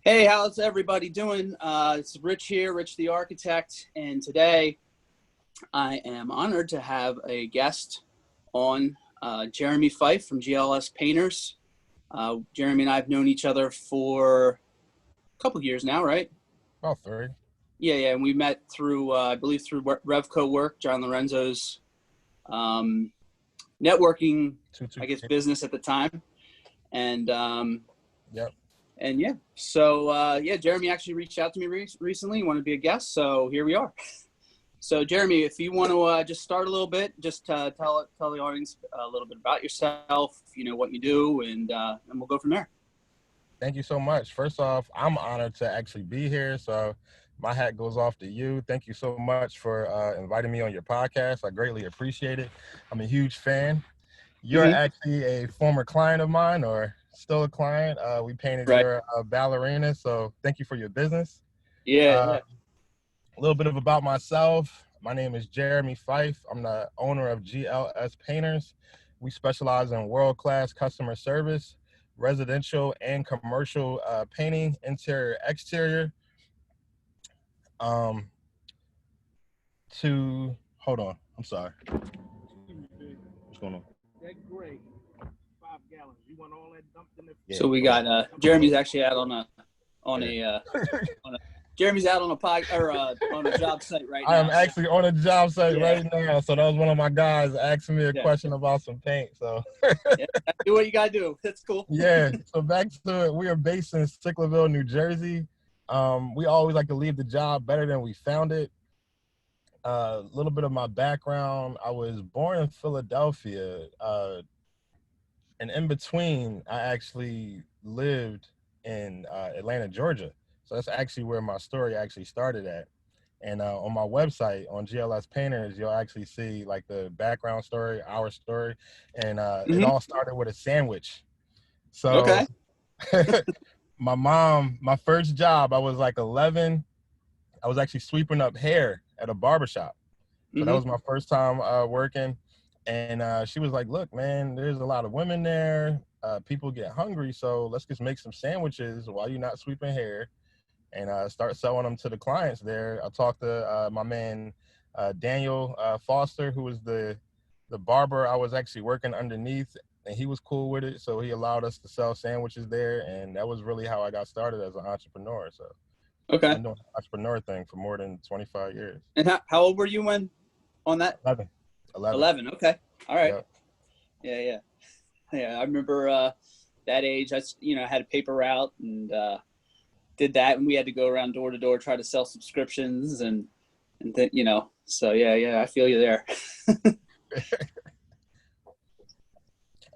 Hey, how's everybody doing? It's Rich here, Rich the Architect, and today I am honored to have a guest on, Jeremy Fyfe from GLS Painters. Jeremy and I have known each other for a couple of years now, right? About three. Yeah, and we met through, I believe, through Revco work, John Lorenzo's um, networking, Two. I guess, business at the time, and Yep. and yeah, so Jeremy actually reached out to me recently. He wanted to be a guest, so here we are. So, Jeremy, if you want to just start a little bit, just tell the audience a little bit about yourself, what you do, and we'll go from there. Thank you so much. First off, I'm honored to actually be here. So my hat goes off to you. Thank you so much for inviting me on your podcast. I greatly appreciate it. I'm a huge fan. You're Mm-hmm. actually a former client of mine or still a client. We painted Right. your ballerina. So thank you for your business. Yeah. Uh, Yeah. a little bit about myself. My name is Jeremy Fyfe. I'm the owner of GLS Painters. We specialize in world-class customer service, residential and commercial painting, interior, exterior. Um, Hold on. I'm sorry. What's going on? That gray, 5 gallons. You want all that dumped in the Yeah. So we got Jeremy's actually out on Yeah. a on a Jeremy's out on a on a job site right I am now. So, actually on a job site yeah. right now. So that was one of my guys asking me a Yeah. question about some paint. So Yeah. Do what you gotta do. That's cool. yeah. So back to it. We are based in Sicklerville, New Jersey. We always like to leave the job better than we found it. A little bit of my background. I was born in Philadelphia, and in between, I actually lived in Atlanta, Georgia. So that's actually where my story actually started at. And on my website, on GLS Painters, you'll actually see like the background story, our story, and it Hmm. all started with a sandwich. So Okay. my mom, my first job, I was like 11. I was actually sweeping up hair at a barbershop. So that Hmm. was my first time working. And she was like, look, man, there's a lot of women there. People get hungry. So let's just make some sandwiches while you're not sweeping hair and start selling them to the clients there. I talked to my man, Daniel Foster, who was the barber I was actually working underneath. And he was cool with it. So he allowed us to sell sandwiches there. And that was really how I got started as an entrepreneur. So I've Okay. been doing the entrepreneur thing for more than 25 years. And how old were you when on that? 11. 11. 11. Okay. All right. Yep. Yeah. I remember that age. I had a paper route and did that, and we had to go around door to door try to sell subscriptions and then So yeah, I feel you there.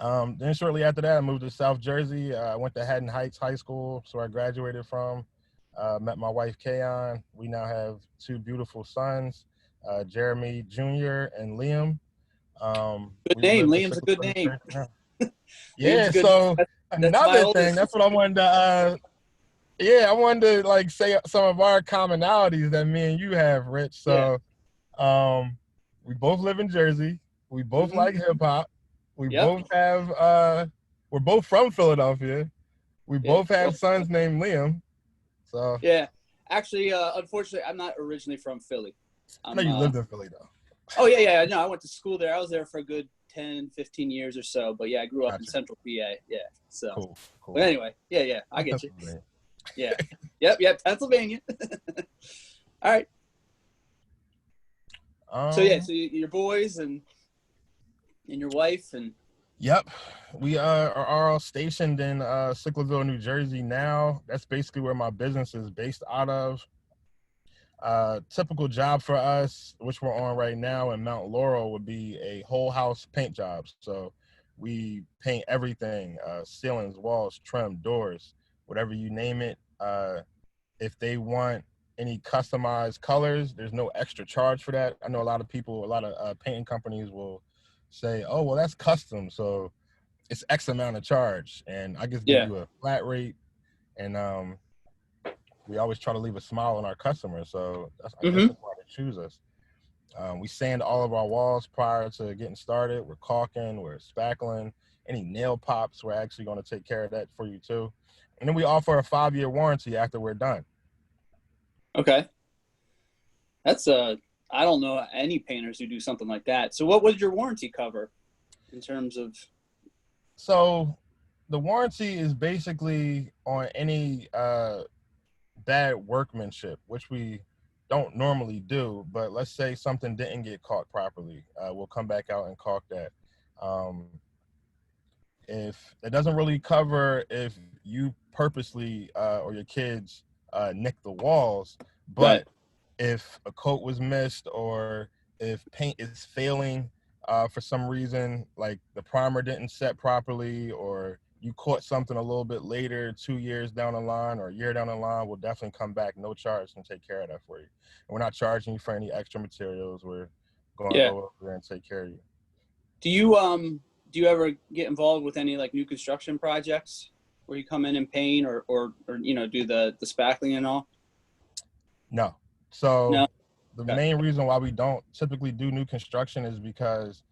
Then shortly after that, I moved to South Jersey. I went to Haddon Heights High School, so I graduated from. Met my wife, Kayon. We now have two beautiful sons, Jeremy Jr. and Liam. Good We name. live in Liam's a good Sickle name. now. Liam's Yeah, a good. so That's my another thing, oldest. that's what I wanted to, yeah, I wanted to like say some of our commonalities that me and you have, Rich. Yeah. So we both live in Jersey. We both Hmm. like hip hop. We Yep. both have we're both from Philadelphia. We Yeah. both have sons named Liam. So Yeah. Actually, unfortunately, I'm not originally from Philly. I know I'm you lived in Philly though. Oh yeah. No, I went to school there. I was there for a good 10, 15 years or so. But yeah, I grew up in Gotcha. Central PA. Yeah. So, Cool. but Cool. anyway, yeah, I I'm get you. Pennsylvania. Yeah. Yep. Pennsylvania. All right. So yeah, Um so your boys and your wife and Yep. We are all stationed in Sicklerville, New Jersey now. That's basically where my business is based out of. Typical job for us, which we're on right now in Mount Laurel, would be a whole house paint job. So we paint everything, ceilings, walls, trim, doors, whatever you name it. If they want any customized colors, there's no extra charge for that. I know a lot of people, a lot of painting companies will say, oh, well, that's custom. So it's X amount of charge. And I just give yeah. you a flat rate. And we always try to leave a smile on our customers. So I guess Mm-hmm. that's why they choose us. We sand all of our walls prior to getting started. We're caulking, we're spackling, any nail pops, we're actually going to take care of that for you too. And then we offer a 5-year warranty after we're done. Okay. That's I don't know any painters who do something like that. So what would your warranty cover in terms of? So the warranty is basically on any bad workmanship, which we don't normally do, but let's say something didn't get caulked properly. We'll come back out and caulk that. If it doesn't really cover if you purposely or your kids nick the walls, but Right. if a coat was missed or if paint is failing for some reason, like the primer didn't set properly, or you caught something a little bit later, 2 years down the line or a year down the line, we'll definitely come back, no charge, and take care of that for you. And we're not charging you for any extra materials. We're going to Yeah. go over there and take care of you. Do you ever get involved with any like new construction projects where you come in and paint or do the spackling and all? No. So No. the Okay. main reason why we don't typically do new construction is because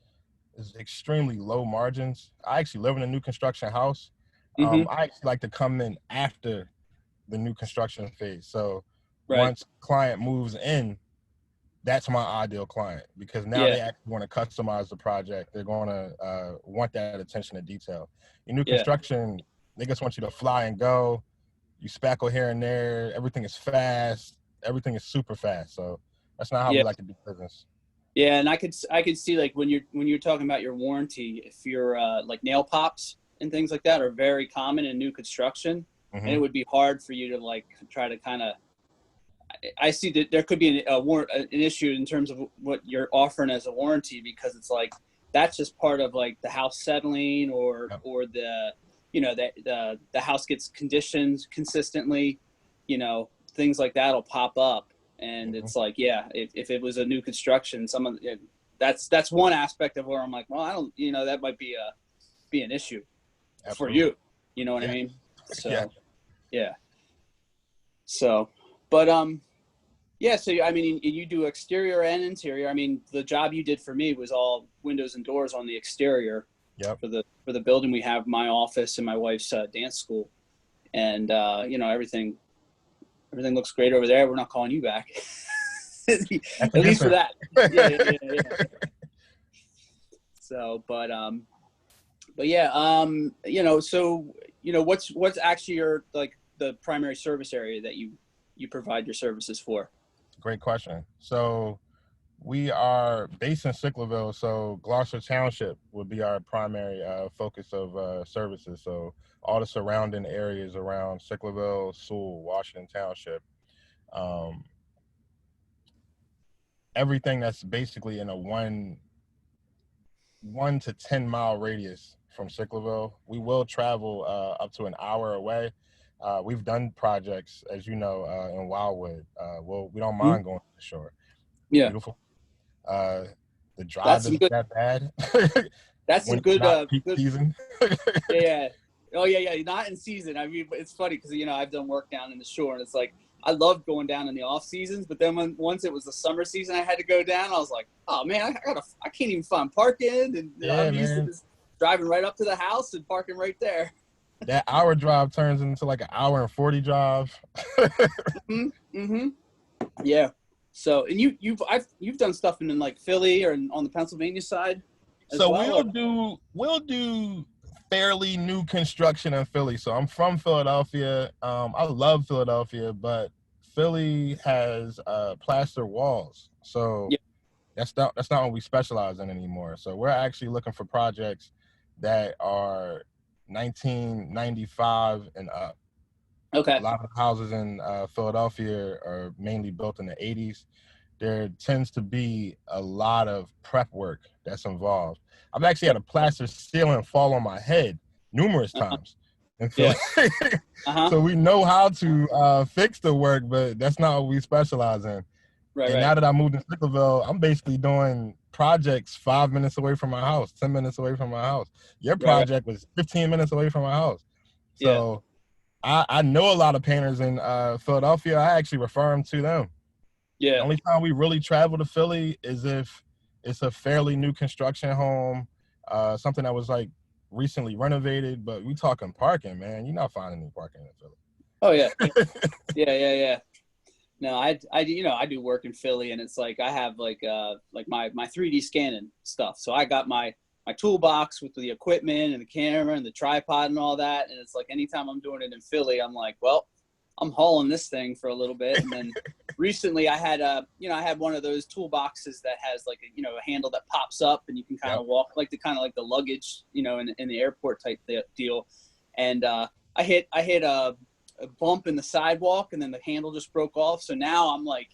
it's extremely low margins. I actually live in a new construction house. Mm-hmm. I actually like to come in after the new construction phase. So Right. once client moves in, that's my ideal client, because now Yeah. they actually want to customize the project. They're going to want that attention to detail. In new Yeah. construction, they just want you to fly and go. You spackle here and there. Everything is fast. Everything is super fast. So that's not how we like to do business. Yeah, and I could see like when you're talking about your warranty, if you're like nail pops and things like that are very common in new construction, Mm-hmm. and it would be hard for you to like try to kind of. I see that there could be an issue in terms of what you're offering as a warranty, because it's like that's just part of like the house settling or Yep. or the the house gets conditioned consistently, things like that'll pop up. And Mm-hmm. it's like, yeah, if it was a new construction, some of that's one aspect of where I'm like, well, I don't, that might be an issue Absolutely. for you. You know what I Yeah. mean? So, Yeah. So, but yeah. So I mean, you do exterior and interior. I mean, the job you did for me was all windows and doors on the exterior. Yep. For the building we have, my office and my wife's dance school, and everything looks great over there. We're not calling you back. At least for that. Yeah. So, but yeah, so what's actually your like the primary service area that you provide your services for? Great question. So we are based in Sicklerville, so Gloucester Township would be our primary focus of services. So all the surrounding areas around Sicklerville, Sewell, Washington Township, everything that's basically in a 1 to 10 mile radius from Sicklerville. We will travel up to an hour away. We've done projects, as you know, in Wildwood. We don't mind going to the shore. Yeah. Beautiful. The drive isn't that bad. That's some good peak season. Yeah. Oh yeah. Not in season. I mean, it's funny because I've done work down in the shore, and it's like I love going down in the off seasons, but then once it was the summer season, I had to go down. I was like, oh man, I can't even find parking, and I'm used to just driving right up to the house and parking right there. That hour drive turns into like an hour and 40 drive. Mm-hmm. Yeah. So, and you've done stuff in like Philly or on the Pennsylvania side. So we'll do fairly new construction in Philly. So I'm from Philadelphia. I love Philadelphia, but Philly has plaster walls. So that's not what we specialize in anymore. So we're actually looking for projects that are 1995 and up. Okay. A lot of houses in Philadelphia are mainly built in the 80s. There tends to be a lot of prep work that's involved. I've actually had a plaster ceiling fall on my head numerous times. And so we know how to fix the work, but that's not what we specialize in. Right. Now that I moved to Sicklerville, I'm basically doing projects 5 minutes away from my house, 10 minutes away from my house. Your project was 15 minutes away from my house. So I know a lot of painters in Philadelphia. I actually refer them to them. Yeah. The only time we really travel to Philly is if it's a fairly new construction home, something that was like recently renovated, but we talking parking, man. You're not finding any parking in Philly. Oh yeah, yeah. No, I do work in Philly, and it's like I have like my 3D scanning stuff. So I got my toolbox with the equipment and the camera and the tripod and all that. And it's like anytime I'm doing it in Philly, I'm like, well, I'm hauling this thing for a little bit. And then recently I had I had one of those toolboxes that has like a handle that pops up and you can kind of walk like the luggage, in the airport type deal. And I hit a bump in the sidewalk and then the handle just broke off. So now I'm like,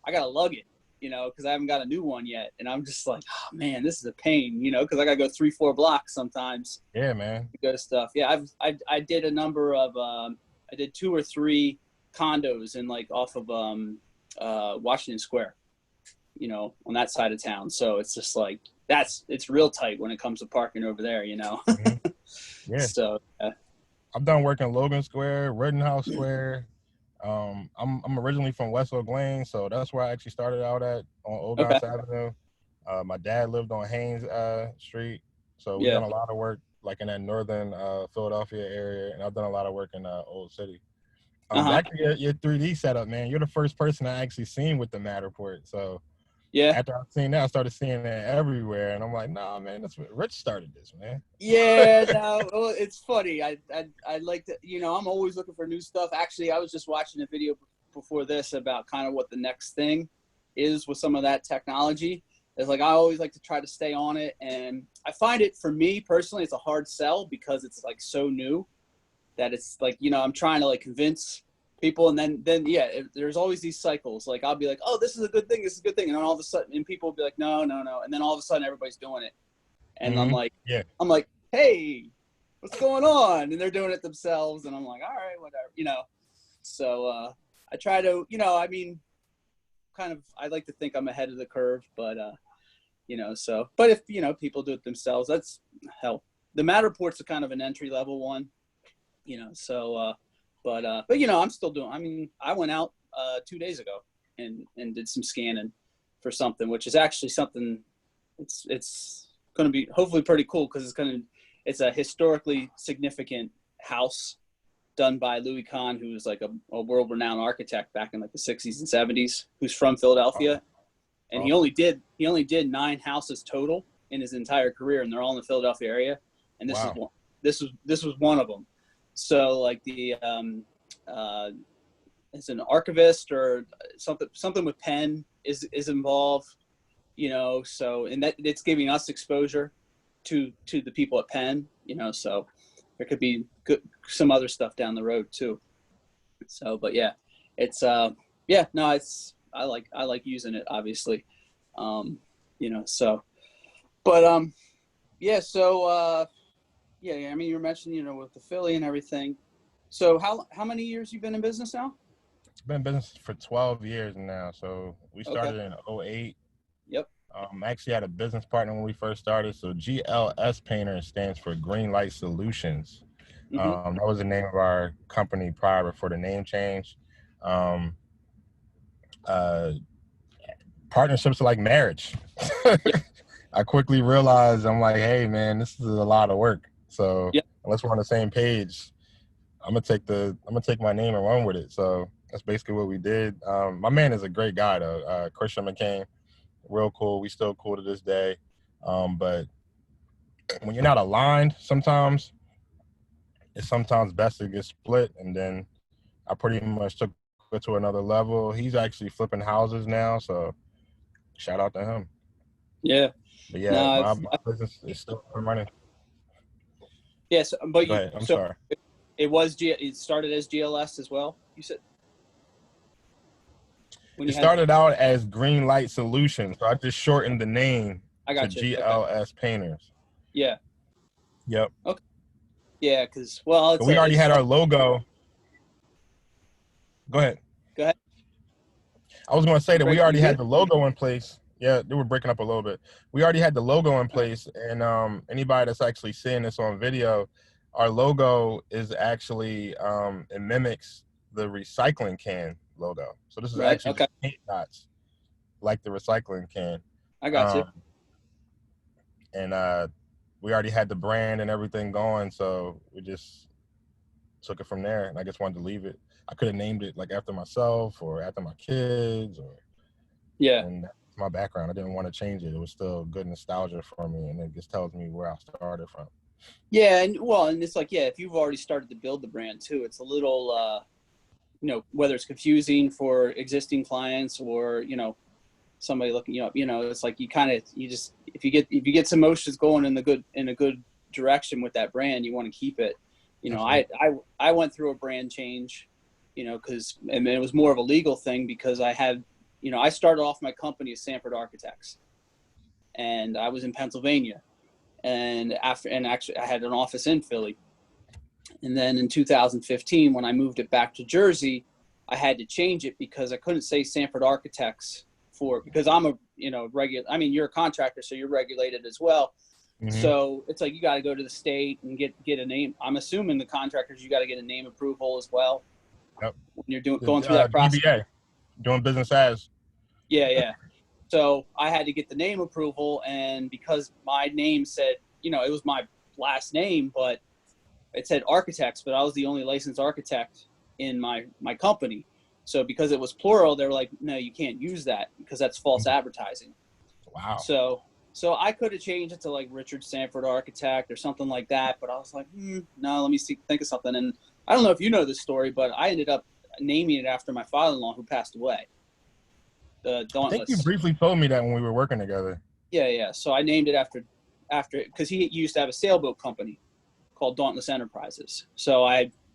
I got to lug it, because I haven't got a new one yet. And I'm just like, oh man, this is a pain, because I got to go 3-4 blocks sometimes. Yeah, man. To go to stuff. Yeah. I did a number of, I did 2 or 3 condos in like off of Washington Square, on that side of town. So it's just like, it's real tight when it comes to parking over there, Mm-hmm. Yeah. So, I've done work in Logan Square, Rittenhouse Square. I'm originally from West Oak Lane, so that's where I actually started out at on Old Goss Avenue. My dad lived on Haynes Street, so we've done a lot of work like in that northern Philadelphia area, and I've done a lot of work in Old City. Back to your 3D setup, man. You're the first person I actually seen with the Matterport, so yeah. After I seen that, I started seeing it everywhere, and I'm like, nah, man, that's what Rich started this, man. Yeah, no, well, it's funny. I like to, I'm always looking for new stuff. Actually, I was just watching a video before this about kind of what the next thing is with some of that technology. It's like I always like to try to stay on it, and I find it, for me personally, it's a hard sell because it's like so new that it's like, I'm trying to like convince people, and then there's always these cycles. Like I'll be like, oh, this is a good thing, and then all of a sudden, and people will be like, no, and then all of a sudden everybo's doing it, and I'm like, hey, what's going on? And they're doing it themselves, and I'm like, all right, whatever, So I try to, kind of, I like to think I'm ahead of the curve, but but if people do it themselves, that's hell. The Matterport's a kind of an entry level one, so. But I'm still doing. I mean, I went out 2 days ago and did some scanning for something, which is actually something. It's going to be hopefully pretty cool because it's a historically significant house done by Louie Kahn, who was like a world-renowned architect back in like the 60s and 70s, who's from Philadelphia, and he only did 9 houses total in his entire career, and they're all in the Philadelphia area, and this was one of them. So like the as an archivist or something with pen is involved, so, and that it's giving us exposure to the people at Penn, so there could be some other stuff down the road too. So, but yeah, it's it's I like using it, obviously, so, but I mean, you were mentioning, with the Philly and everything. So how many years you been in business now? I've been in business for 12 years now. So we started in 2008. Yep. I actually had a business partner when we first started. So GLS Painter stands for Green Light Solutions. Mm-hmm. That was the name of our company prior before the name change. Partnerships are like marriage. I quickly realized, I'm like, hey man, this is a lot of work. So unless we're on the same page, I'm gonna take my name and run with it. So that's basically what we did. My man is a great guy though, Christian McCain, real cool. We still cool to this day. But when you're not aligned, sometimes it's best to get split. And then I pretty much took it to another level. He's actually flipping houses now, so shout out to him. Yeah. But yeah, my business is still running. Yes, but Go ahead. I'm sorry. It started as GLS as well, you said? It started out as Green Light Solutions, so I just shortened the name to GLS Painters. Yeah. Yep. Okay. Yeah, because we already had our logo. Go ahead. I was going to say that we already had the logo in place. Yeah, they were breaking up a little bit. We already had the logo in place, and anybody that's actually seeing this on video, our logo is actually it mimics the recycling can logo. So this is actually just paint dots, like the recycling can. I got you. And we already had the brand and everything going, so we just took it from there. And I just wanted to leave it. I could have named it like after myself or after my kids, or and that's my background. I didn't want to change it. It was still good nostalgia for me, and it just tells me where I started from. Yeah, and it's like, if you've already started to build the brand too, it's a little whether it's confusing for existing clients or somebody looking you up, it's like you just if you get some motions going in a good direction with that brand, you want to keep it. I went through a brand change, because it was more of a legal thing, because I had, I started off my company as Sanford Architects, and I was in Pennsylvania, and actually I had an office in Philly. And then in 2015, when I moved it back to Jersey, I had to change it because I couldn't say Sanford Architects because I'm a, you're a contractor, so you're regulated as well. Mm-hmm. So it's like, you got to go to the state and get a name. I'm assuming the contractors, you got to get a name approval as well. Yep. When you're going through that process. DBA, doing business as. Yeah. So I had to get the name approval, and because my name said, it was my last name, but it said architects, but I was the only licensed architect in my company. So because it was plural, they were like, no, you can't use that because that's false advertising. Wow. So I could have changed it to like Richard Sanford Architect or something like that, but I was like, no, let me think of something. And I don't know if you know this story, but I ended up naming it after my father-in-law who passed away. The Dauntless. I think you briefly told me that when we were working together. Yeah. So I named it after because he used to have a sailboat company called Dauntless Enterprises. So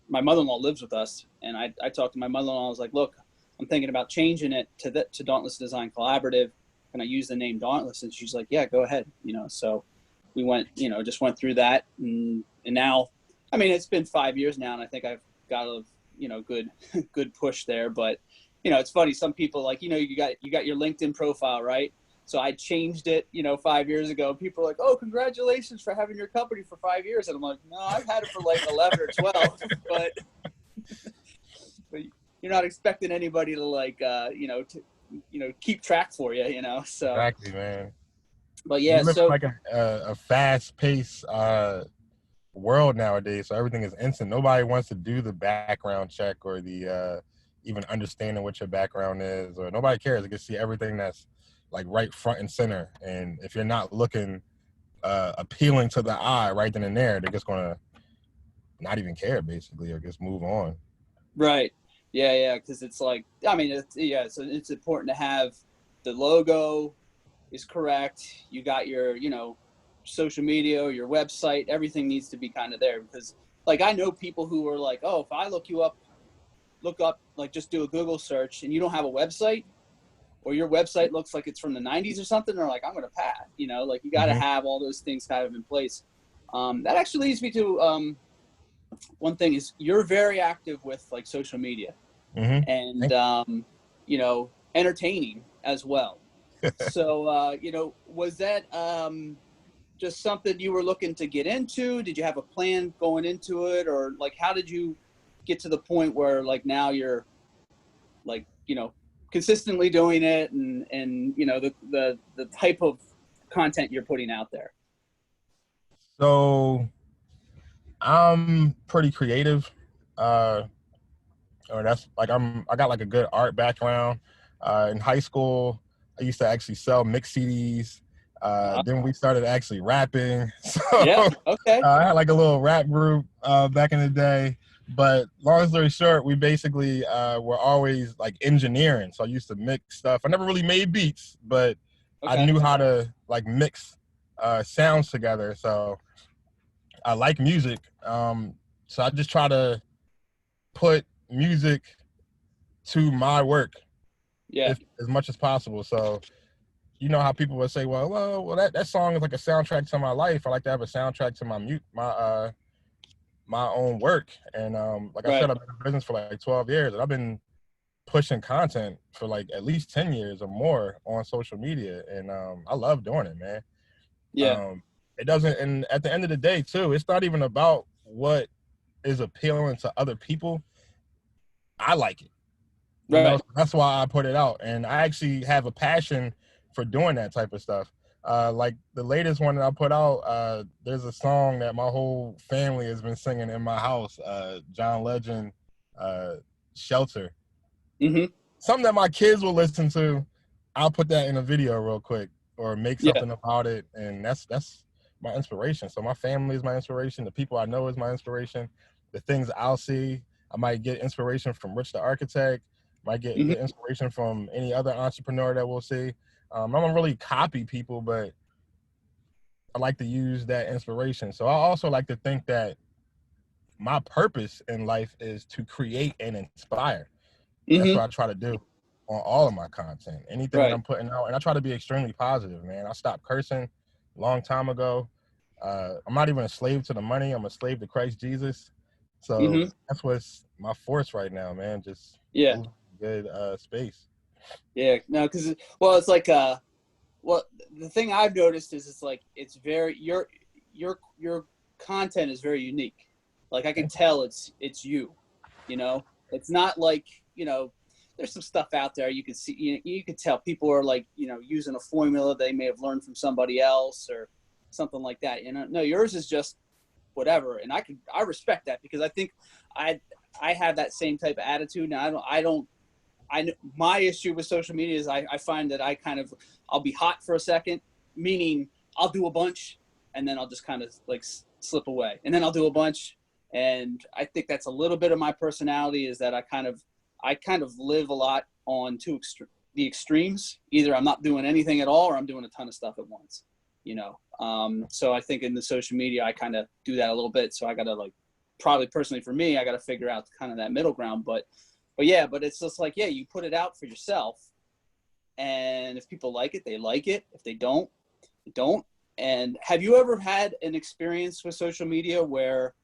my mother-in-law lives with us, and I talked to my mother-in-law. I was like, look, I'm thinking about changing it to Dauntless Design Collaborative. Can I use the name Dauntless? And she's like, yeah, go ahead. So we went, just went through that. And now, it's been 5 years now, and I think I've got a, good push there. But, it's funny. Some people like, you got your LinkedIn profile, right? So I changed it, 5 years ago. People are like, oh, congratulations for having your company for 5 years. And I'm like, no, I've had it for like 11 or 12, but you're not expecting anybody to like, keep track for you, so. Exactly, man. But yeah, we live so like a fast-paced world nowadays, so everything is instant. Nobody wants to do the background check or the even understanding what your background is, or nobody cares. They can see everything that's like right front and center, and if you're not looking appealing to the eye right then and there, they're just gonna not even care, basically, or just move on. Right. Yeah, because it's like, so it's important to have the logo is correct. You got your, social media or your website, everything needs to be kind of there, because like I know people who are like, oh, if I look up, like just do a Google search and you don't have a website, or your website looks like it's from the 90s or something, they're like, I'm going to pass, like you got to have all those things kind of in place. That actually leads me to one thing is you're very active with like social media and, entertaining as well. So, was that just something you were looking to get into? Did you have a plan going into it? Or like, how did you get to the point where like now you're like, consistently doing it and the type of content you're putting out there? So I'm pretty creative. Or that's like I got like a good art background. In high school, I used to actually sell mix CDs. Then we started actually rapping. So yeah, okay. I had like a little rap group back in the day. But long story short, we basically were always like engineering. So I used to mix stuff. I never really made beats, but I knew how to like mix sounds together. So I like music. So I just try to put music to my work as much as possible. So you know how people would say, well that song is like a soundtrack to my life. I like to have a soundtrack to my own work. And like I said, I've been in business for like 12 years, and I've been pushing content for like at least 10 years or more on social media, and I love doing it, man. It doesn't, and at the end of the day too, it's not even about what is appealing to other people. I like it. That's why I put it out. And I actually have a passion for doing that type of stuff. Like the latest one that I put out, there's a song that my whole family has been singing in my house, John Legend, Shelter. Mm-hmm. Something that my kids will listen to. I'll put that in a video real quick or make Yeah. something about it. And that's my inspiration. So my family is my inspiration. The people I know is my inspiration. The things I'll see, I might get inspiration from Rich the Architect, might get Mm-hmm. inspiration from any other entrepreneur that we'll see. I don't really copy people, but I like to use that inspiration. So I also like to think that my purpose in life is to create and inspire. That's Mm-hmm. what I try to do on all of my content, anything that Right. I'm putting out. And I try to be extremely positive, man. I stopped cursing a long time ago. I'm not even a slave to the money. I'm a slave to Christ Jesus. So Mm-hmm. that's what's my force right now, man. Just Yeah. move good space. Yeah. No, because well, it's like well, the thing I've noticed is it's like it's very your content is very unique. Like I can tell it's you. You know, it's not like there's some stuff out there you can see. You can tell people are like using a formula they may have learned from somebody else or something like that. No, yours is just whatever, and I respect that because I think I have that same type of attitude. Now my issue with social media is I find that I'll be hot for a second, meaning I'll do a bunch and then I'll just kind of like slip away, and then I'll do a bunch, and I think that's a little bit of my personality is that I kind of live a lot on the extremes. Either I'm not doing anything at all or I'm doing a ton of stuff at once. So I think in the social media I kind of do that a little bit. So I got to probably personally for me, I got to figure out kind of that middle ground, but it's just like, you put it out for yourself. And if people like it, they like it. If they don't, they don't. And have you ever had an experience with social media where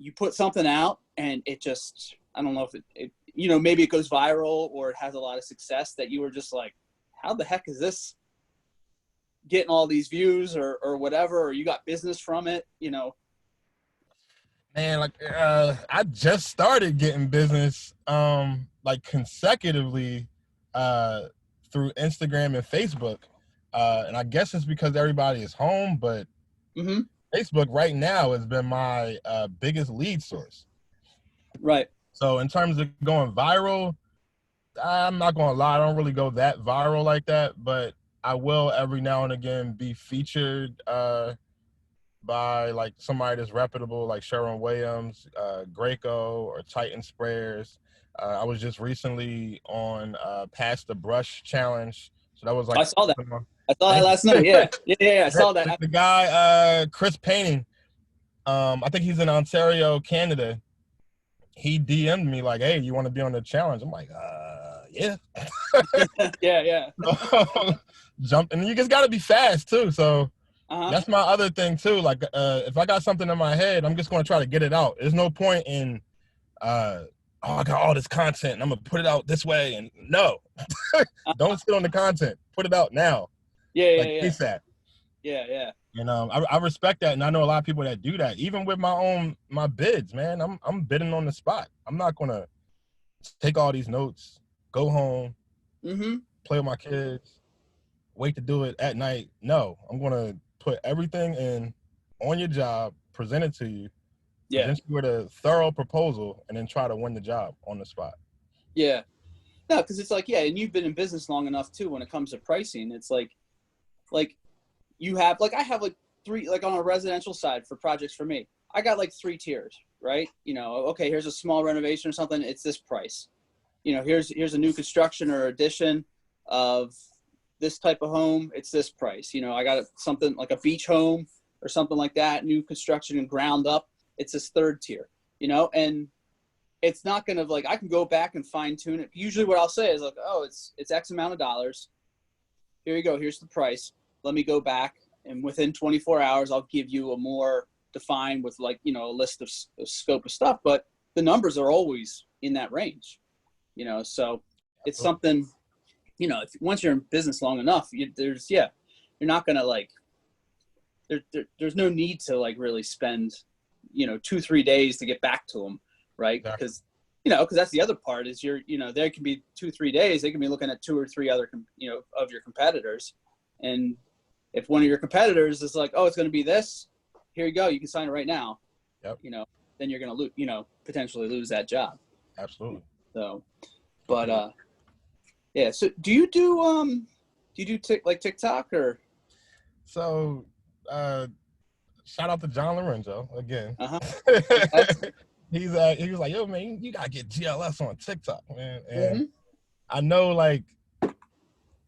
you put something out and it just, I don't know if it maybe it goes viral or it has a lot of success that you were just like, how the heck is this getting all these views or whatever, or you got business from it, Man, I just started getting business consecutively through Instagram and Facebook. And I guess it's because everybody is home, but Mm-hmm. Facebook right now has been my biggest lead source. Right. So in terms of going viral, I'm not going to lie, I don't really go that viral like that, but I will every now and again be featured by like somebody that's reputable, like Sharon Williams, Graco, or Titan Sprayers. I was just recently on Pass the Brush Challenge, so that was like I saw that. I saw that Thank last you. night. Yeah. I saw that. The guy, Chris Painting, I think he's in Ontario, Canada. He DM'd me like, "Hey, you want to be on the challenge?" I'm like, yeah. Yeah. Jump, and you just got to be fast too. So Uh-huh. that's my other thing too. Like, if I got something in my head, I'm just going to try to get it out. There's no point in, I got all this content and I'm going to put it out this way. And no, don't sit on the content. Put it out now. Yeah. ASAP. Yeah. And I respect that, and I know a lot of people that do that. Even with my bids, man, I'm bidding on the spot. I'm not gonna take all these notes, go home, Mm-hmm. play with my kids, wait to do it at night. No, I'm gonna put everything in on your job, present it to you, Yeah. present you with a thorough proposal, and then try to win the job on the spot. Yeah. No, because it's like, and you've been in business long enough too. When it comes to pricing, it's like you have I have three, on a residential side for projects for me. I got 3 tiers, right? Okay, here's a small renovation or something. It's this price. Here's a new construction or addition of this type of home. It's this price. I got something like a beach home or something like that, new construction and ground up. It's this third tier, and it's not going to I can go back and fine tune it. Usually what I'll say is it's X amount of dollars. Here you go. Here's the price. Let me go back, and within 24 hours, I'll give you a more defined with a list of scope of stuff. But the numbers are always in that range, so it's something, once you're in business long enough, you're not going to there's no need to really spend, 2-3 days to get back to them. Right. Because, because that's the other part is there can be 2-3 days. They can be looking at 2 or 3 other, of your competitors. And if one of your competitors is like, oh, it's going to be this, here you go, you can sign it right now. Yep. You know, then you're going to lose, you know, potentially lose that job. Absolutely. So, but yeah. So do you do like TikTok or? So, shout out to John Lorenzo again. Uh-huh. He was like, yo, man, you gotta get GLS on TikTok, man. And I know, like,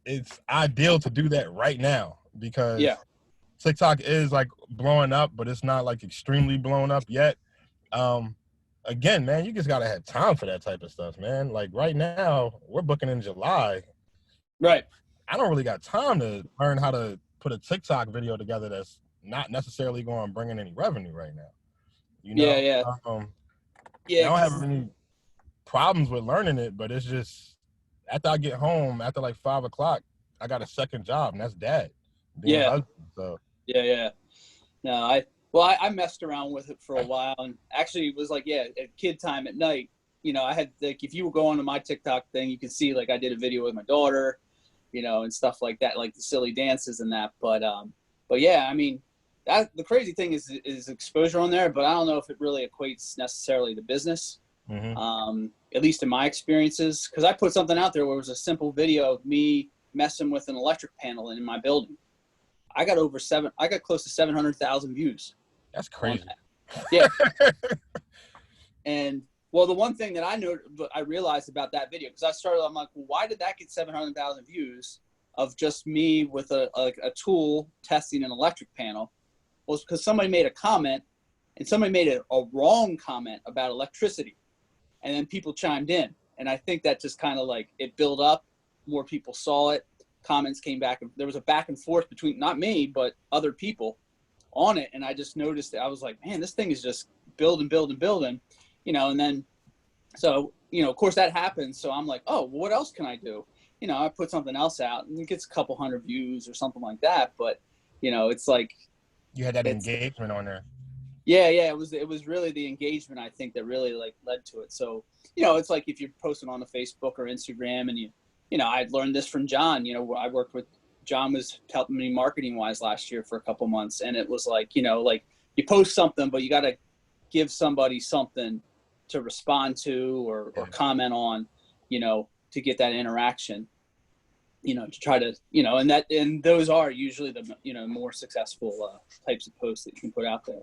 it's ideal to do that right now because TikTok is like blowing up, but it's not like extremely blown up yet. Again, man, you just gotta have time for that type of stuff, man. Like right now, we're booking in July. Right. I don't really got time to learn how to put a TikTok video together that's not necessarily going to bring in any revenue right now. You know? Yeah. I don't have any problems with learning it, but it's just after I get home, after like 5 o'clock, I got a second job, and that's dad. Being a husband, so. Yeah. No, I messed around with it for a while, and actually it was like, at kid time at night, you know, I had, like, if you would go onto my TikTok thing, you can see, like, I did a video with my daughter, you know, and stuff like that, like the silly dances and that. But yeah, I mean, the crazy thing is exposure on there, but I don't know if it really equates necessarily to business. At least in my experiences, because I put something out there where it was a simple video of me messing with an electric panel in my building. I got close to 700,000 views. That's crazy. That. Yeah. And well, the one thing that I realized about that video, because I'm like, well, why did that get 700,000 views of just me with a tool testing an electric panel? Well, it's because somebody made a comment, and somebody made a wrong comment about electricity, and then people chimed in, and I think that just kind of like it built up. More people saw it. Comments came back, and there was a back and forth between not me but other people on it, and I just noticed that I was like, man, this thing is just building, you know. And then so, you know, of course that happens, so I'm like, oh, well, what else can I do? You know, I put something else out and it gets a couple hundred views or something like that, but you know, it's like you had that engagement on there. Yeah, it was really the engagement, I think, that really like led to it. So, you know, it's like if you're posting on the Facebook or Instagram, and you know, I'd learned this from John. You know, I worked with John, was helping me marketing wise last year for a couple months, and it was like, you know, like you post something, but you got to give somebody something to respond to or comment on, you know, to get that interaction, you know, to try to, you know, and those are usually the, you know, more successful types of posts that you can put out there.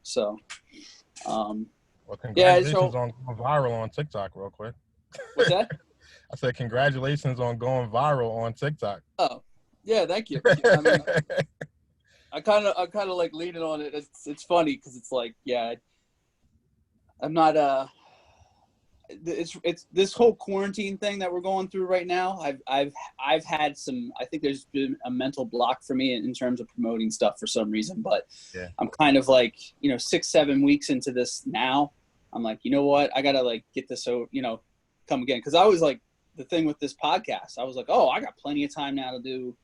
So, well, congratulations on going viral on TikTok real quick. What's that? I said, congratulations on going viral on TikTok. Oh, yeah. Thank you. I mean, I kind of like leaning on it. It's funny, cause it's like, yeah, I'm not, it's this whole quarantine thing that we're going through right now. I've had some, I think there's been a mental block for me in terms of promoting stuff for some reason, but yeah. I'm kind of like, you know, 6-7 weeks into this now. I'm like, you know what? I got to like get this, so, you know, come again. Cause I was like, the thing with this podcast, I was like, oh, I got plenty of time now to do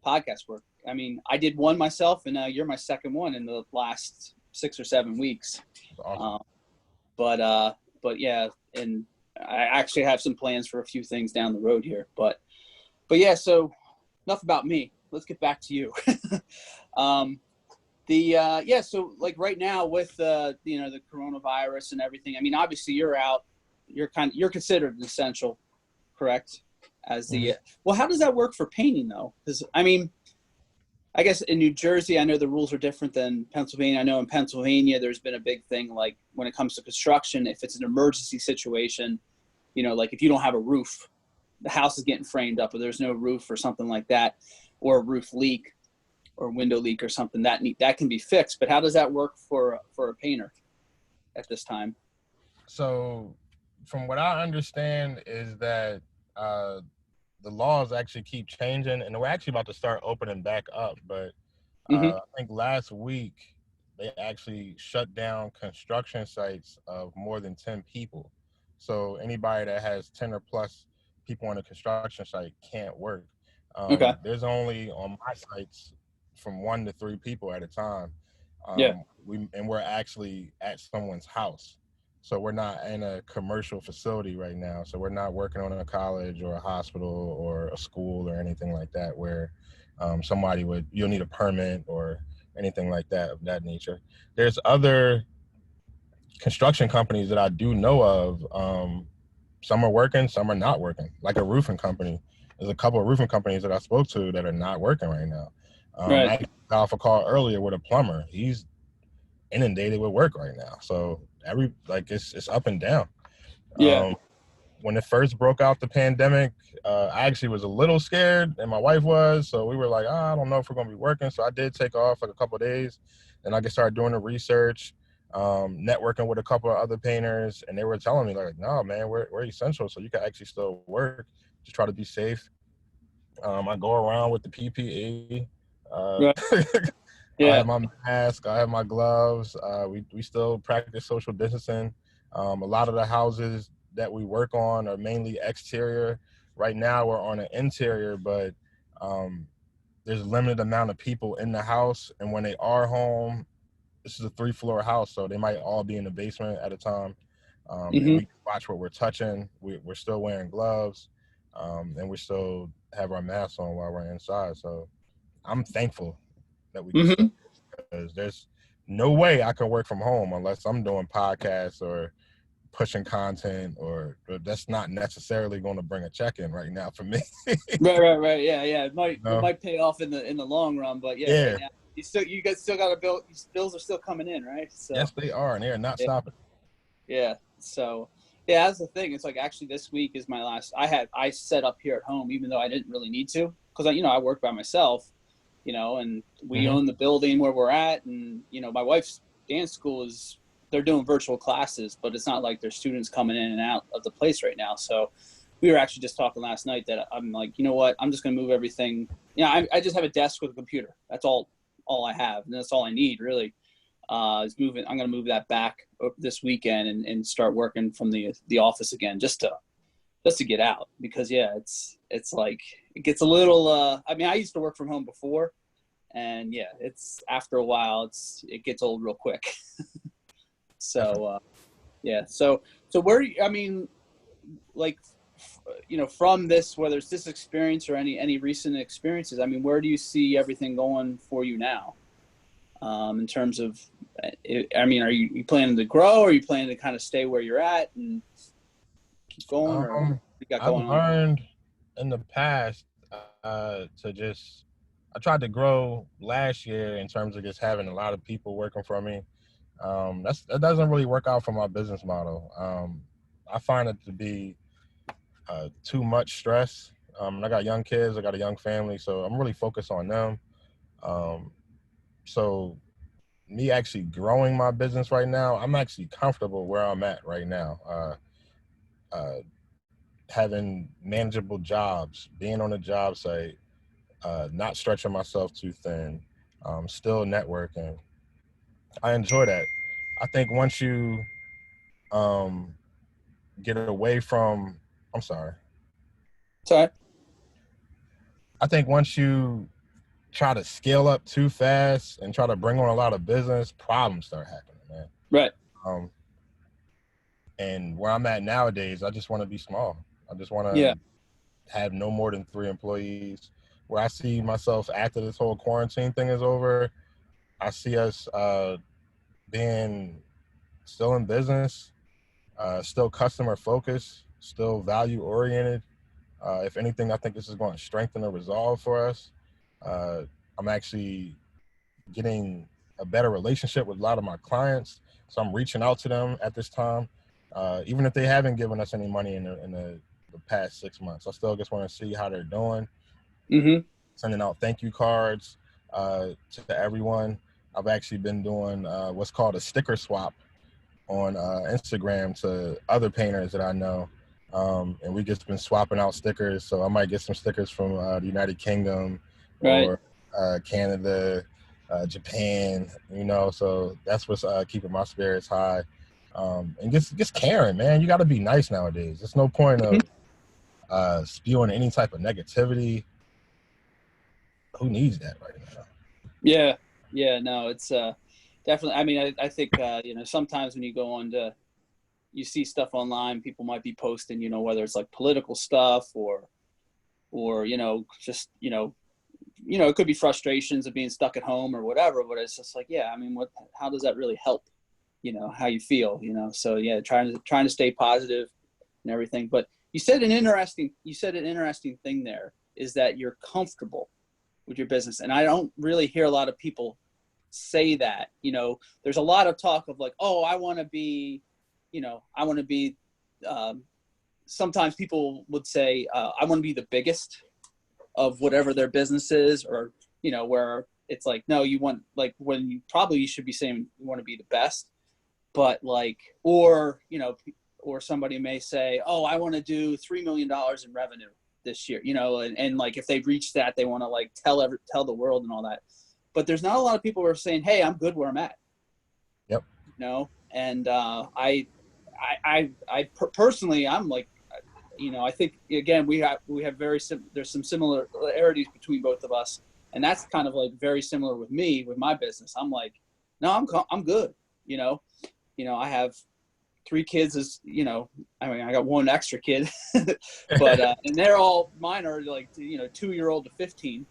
podcast work. I mean, I did one myself, and you're my second one in the last 6 or 7 weeks. Awesome. But yeah, and I actually have some plans for a few things down the road here. But yeah, so enough about me. Let's get back to you. So like right now with you know, the coronavirus and everything. I mean, obviously you're out. You're considered an essential, correct? As the well, how does that work for painting though? Because I mean, I guess in New Jersey, I know the rules are different than Pennsylvania. I know in Pennsylvania, there's been a big thing, like when it comes to construction, if it's an emergency situation, you know, like if you don't have a roof, the house is getting framed up, or there's no roof or something like that, or a roof leak or window leak or something, that can be fixed. But how does that work for a painter at this time? So from what I understand is that the laws actually keep changing, and we're actually about to start opening back up. But I think last week they actually shut down construction sites of more than 10 people. So anybody that has 10 or plus people on a construction site can't work. There's only on my sites from 1 to 3 people at a time. We're actually at someone's house. So we're not in a commercial facility right now. So we're not working on a college or a hospital or a school or anything like that, where You'll need a permit or anything like that of that nature. There's other construction companies that I do know of. Some are working, some are not working. Like a roofing company. There's a couple of roofing companies that I spoke to that are not working right now. Right. I got off a call earlier with a plumber. He's inundated with work right now. So it's up and down. Yeah. When it first broke out the pandemic, I actually was a little scared, and my wife was. So we were like, I don't know if we're going to be working. So I did take off like a couple of days. Then I could start doing the research, networking with a couple of other painters. And they were telling me, like, no, man, we're essential. So you can actually still work. Just try to be safe. I go around with the PPE. Right. I Yeah. have my mask. I have my gloves. We still practice social distancing. A lot of the houses that we work on are mainly exterior. Right now we're on an interior, but there's a limited amount of people in the house. And when they are home, this is a 3-floor house, so they might all be in the basement at a time. And we watch what we're touching. We're still wearing gloves, and we still have our masks on while we're inside. So I'm thankful that we can still, because there's no way I can work from home unless I'm doing podcasts or pushing content, or that's not necessarily going to bring a check in right now for me. Right. Yeah. It might No. it might pay off in the long run, but yeah, right now you guys still got to build. Bills are still coming in, right? So Yes, they are, and they are not stopping. Yeah. So yeah, that's the thing. It's like actually this week is my last. I set up here at home, even though I didn't really need to, because I work by myself, and we own the building where we're at, and my wife's dance school they're doing virtual classes, but it's not like there's students coming in and out of the place right now. So we were actually just talking last night that I'm like, you know what, I'm just going to move everything. I just have a desk with a computer. That's all I have, and that's all I need really. I'm going to move that back this weekend and start working from the office again, just to get out, because it's like it gets a little. I used to work from home before, and yeah, it's after a while it gets old real quick. So yeah, so where like from this, whether it's this experience or any recent experiences, where do you see everything going for you now? In terms of, are you planning to grow, or are you planning to kind of stay where you're at and keep going, or what you got I've going on? learned in the past I tried to grow last year in terms of just having a lot of people working for me. That doesn't really work out for my business model. I find it to be too much stress. I got young kids, I got a young family, so I'm really focused on them. So me actually growing my business right now, I'm actually comfortable where I'm at right now. Having manageable jobs, being on a job site, not stretching myself too thin, still networking. I enjoy that. I think once you get away from, I'm sorry. Sorry. I think once you try to scale up too fast and try to bring on a lot of business, problems start happening, man. Right. And where I'm at nowadays, I just want to be small. I just want to have no more than 3 employees. Where I see myself after this whole quarantine thing is over, I see us being still in business, still customer focused, still value oriented. If anything, I think this is going to strengthen the resolve for us. I'm actually getting a better relationship with a lot of my clients, so I'm reaching out to them at this time, even if they haven't given us any money in the past 6 months. I still just want to see how they're doing. Sending out thank you cards to everyone. I've actually been doing what's called a sticker swap on Instagram to other painters that I know. And we just been swapping out stickers. So I might get some stickers from the United Kingdom or Canada, Japan, so that's what's keeping my spirits high. And just caring, man. You got to be nice nowadays. There's no point of spewing any type of negativity. Who needs that right now? Yeah. No, it's definitely. I think sometimes when you go on you see stuff online, people might be posting, whether it's like political stuff or just it could be frustrations of being stuck at home or whatever, but it's just like, yeah, I mean, how does that really help, how you feel, So yeah, trying to stay positive and everything. But you said an interesting thing there is that you're comfortable with your business. And I don't really hear a lot of people say that. There's a lot of talk of like, oh, I want to be, sometimes people would say, I want to be the biggest of whatever their business is, or, where it's like, no, you want, like, when you should be saying you want to be the best, but like, or somebody may say, oh, I want to do $3 million in revenue this year, and like, if they've reached that, they want to like tell the world and all that. But there's not a lot of people who are saying, hey, I'm good where I'm at. Yep. And personally, I'm like, I think, again, we have there's some similarities between both of us. And that's kind of like very similar with me, with my business. I'm like, no, I'm good. I have 3 kids I got 1 extra kid, but, and mine are like, 2-year-old to 15.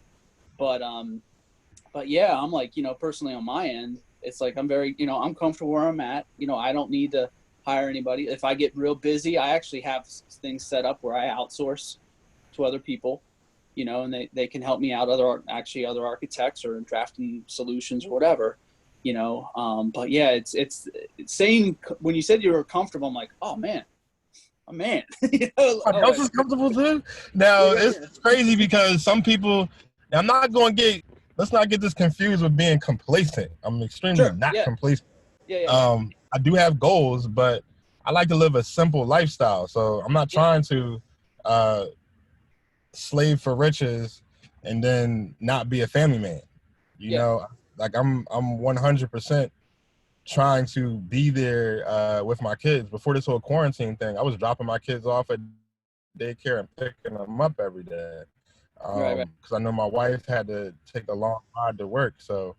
But yeah, I'm like, personally on my end, it's like, I'm very, I'm comfortable where I'm at. I don't need to hire anybody. If I get real busy, I actually have things set up where I outsource to other people, and they can help me out, other architects or drafting solutions or whatever, but yeah, it's saying, when you said you were comfortable, I'm like, oh man. Someone else is comfortable too. Now it's crazy because some people, let's not get this confused with being complacent. I'm extremely complacent. I do have goals, but I like to live a simple lifestyle. So I'm not trying to slave for riches and then not be a family man. Like I'm 100% trying to be there with my kids. Before this whole quarantine thing, I was dropping my kids off at daycare and picking them up every day. Because I know my wife had to take a long ride to work. So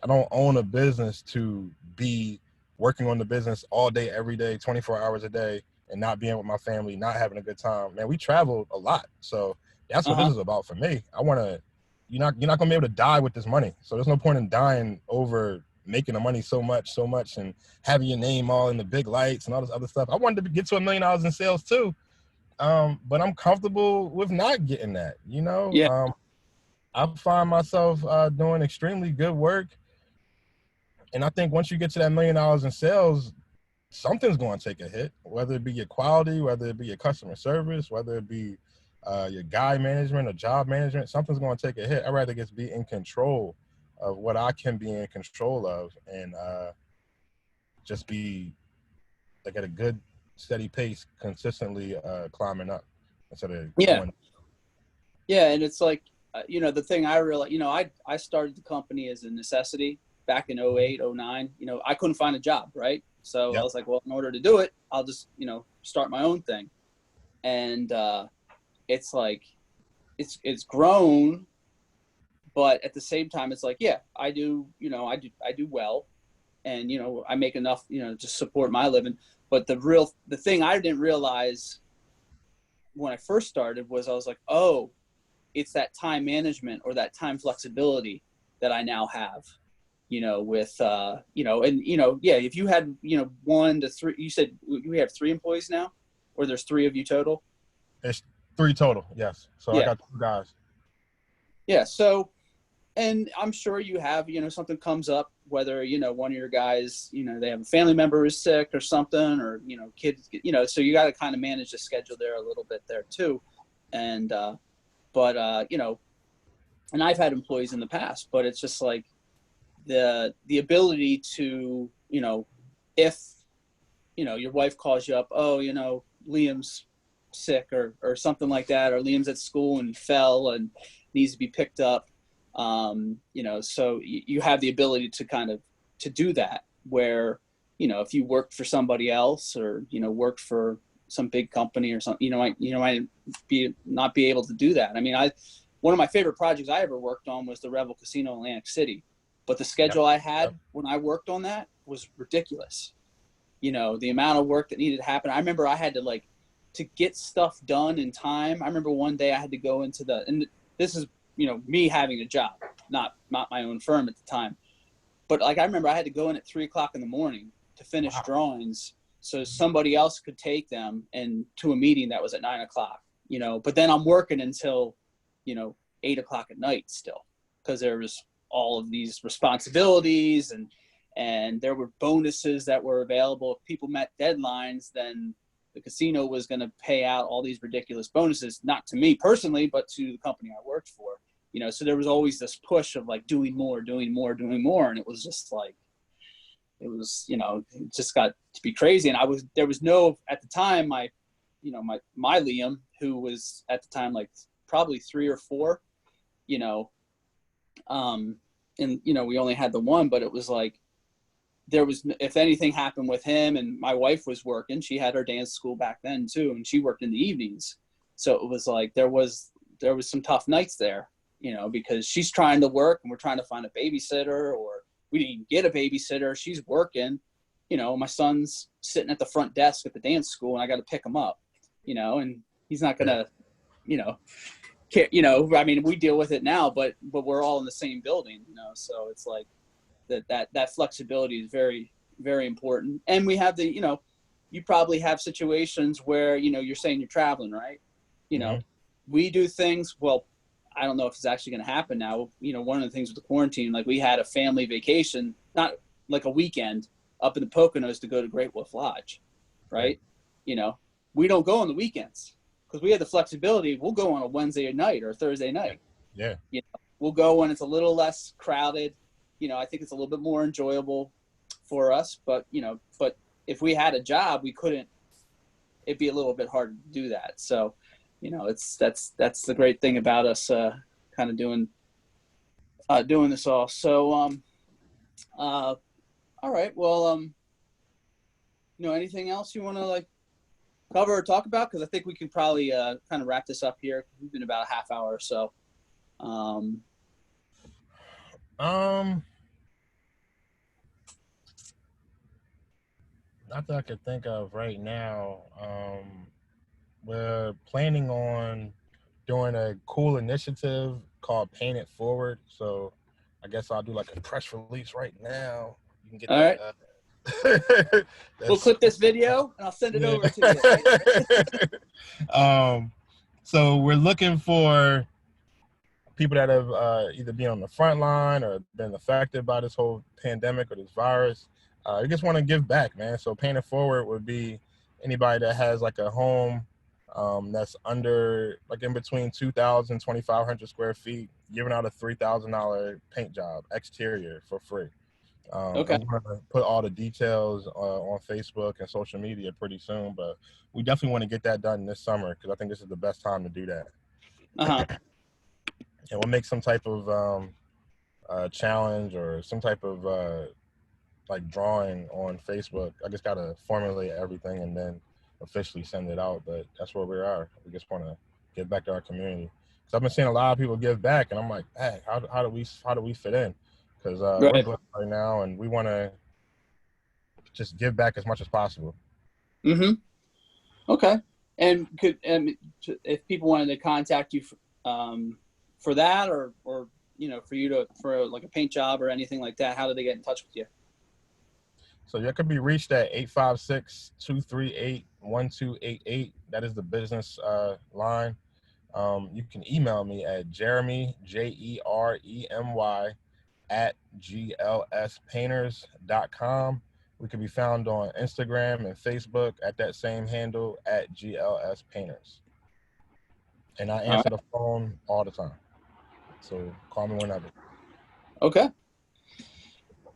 I don't own a business to be working on the business all day, every day, 24 hours a day, and not being with my family, not having a good time. Man, we traveled a lot. So that's what this is about for me. You're not going to be able to die with this money. So there's no point in dying over making the money so much and having your name all in the big lights and all this other stuff. I wanted to get to $1 million in sales too. But I'm comfortable with not getting that, I find myself doing extremely good work. And I think once you get to that $1 million in sales, something's going to take a hit, whether it be your quality, whether it be your customer service, whether it be your guy management or job management, something's going to take a hit. I'd rather just be in control of what I can be in control of and just be like at a good, steady pace, consistently climbing up instead of going. Yeah, and it's like, the thing I realized, I started the company as a necessity back in 08, 09. I couldn't find a job, right? So I was like, well, in order to do it, I'll just, start my own thing. And it's like, it's grown, but at the same time, it's like, yeah, I do well. And, I make enough, to support my living. But the thing I didn't realize when I first started was I was like, oh, it's that time management or that time flexibility that I now have, with, if you had, 1 to 3, you said we have 3 employees now, or there's 3 of you total? It's 3 total. Yes. So I got 2 guys. Yeah. So, and I'm sure you have, something comes up, whether, one of your guys, they have a family member who's sick or something, or, kids, so you got to kind of manage the schedule there a little bit there too. And, and I've had employees in the past, but it's just like the ability to, if, your wife calls you up, oh, Liam's sick or something like that, or Liam's at school and fell and needs to be picked up. So you have the ability to kind of, to do that where, if you worked for somebody else or, worked for some big company or something, might not be able to do that. I mean, one of my favorite projects I ever worked on was the Revel Casino in Atlantic City, but the schedule I had when I worked on that was ridiculous. The amount of work that needed to happen. I remember I had to get stuff done in time. I remember one day I had to go into and this is me having a job, not my own firm at the time. But like, I remember I had to go in at 3:00 in the morning to finish drawings so somebody else could take them and to a meeting that was at 9:00, but then I'm working until, 8:00 at night still, because there was all of these responsibilities and there were bonuses that were available. If people met deadlines, then the casino was going to pay out all these ridiculous bonuses, not to me personally, but to the company I worked for. So there was always this push of like doing more. And it was just like, it was, it just got to be crazy. And there was no, at the time, my Liam, who was at the time, like probably 3 or 4, and, we only had the one, but it was like, if anything happened with him, and my wife was working, she had her dance school back then too, and she worked in the evenings. So it was like, there was some tough nights there, because she's trying to work and we're trying to find a babysitter, or we didn't even get a babysitter. She's working, my son's sitting at the front desk at the dance school and I got to pick him up, and he's not going to, care, I mean, we deal with it now, but we're all in the same building, so it's like that flexibility is very, very important. And we have you probably have situations where, you're saying you're traveling, right? We do things, well, I don't know if it's actually going to happen now. One of the things with the quarantine, like we had a family vacation, not like a weekend up in the Poconos to go to Great Wolf Lodge, right? We don't go on the weekends because we have the flexibility. We'll go on a Wednesday night or a Thursday night. Yeah. We'll go when it's a little less crowded. I think it's a little bit more enjoyable for us, but if we had a job, we couldn't, it'd be a little bit hard to do that. So, that's the great thing about us, kind of doing this all. So, all right. Well, anything else you want to like cover or talk about? Cause I think we can probably, kind of wrap this up here. We've been about a half hour or so. Not that I could think of right now. We're planning on doing a cool initiative called Paint It Forward. So I guess I'll do like a press release right now. You can get all that. Right. We'll clip this video and I'll send it over to you. So we're looking for people that have either been on the front line or been affected by this whole pandemic or this virus. You just want to give back, man. So Paint It Forward would be anybody that has like a home that's under, like in between 2,000, 2,500 square feet, giving out a $3,000 paint job, exterior, for free. Okay. We're going to put all the details on Facebook and social media pretty soon, but we definitely want to get that done this summer because I think this is the best time to do that. Uh-huh. And we'll make some type of challenge or some type of like drawing on Facebook. I just got to formulate everything and then officially send it out, but that's where we are. We just want to give back to our community. So I've been seeing a lot of people give back and I'm like, hey, how do we fit in? Because Right. we're blessed right now and we want to just give back as much as possible. Mm-hmm. Okay. And if people wanted to contact you for that or for you for like a paint job or anything like that, how do they get in touch with you? So you can be reached at 856-238-1288. That is the business line. You can email me at Jeremy, Jeremy, at glspainters.com. We can be found on Instagram and Facebook at that same handle at glspainters. And I answer the phone all the time. So call me whenever. Okay.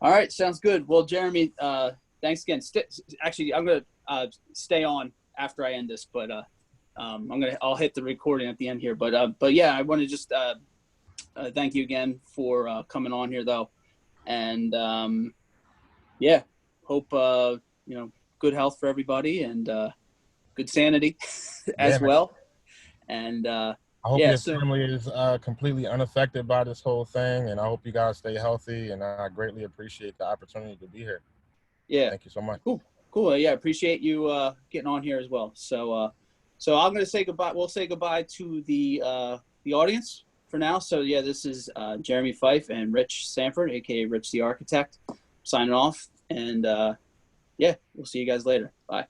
All right. Sounds good. Well, Jeremy, thanks again. Actually, I'm going to stay on after I end this, but I'll hit the recording at the end here. But yeah, I want to just thank you again for coming on here though. And yeah, hope, good health for everybody and good sanity as well. And I hope your family is completely unaffected by this whole thing, and I hope you guys stay healthy, and I greatly appreciate the opportunity to be here. Yeah. Thank you so much. Cool. Yeah, appreciate you getting on here as well. So I'm going to say goodbye. We'll say goodbye to the audience for now. So yeah, this is Jeremy Fyfe and Rich Sanford, aka Rich the Architect, signing off. And yeah, we'll see you guys later. Bye.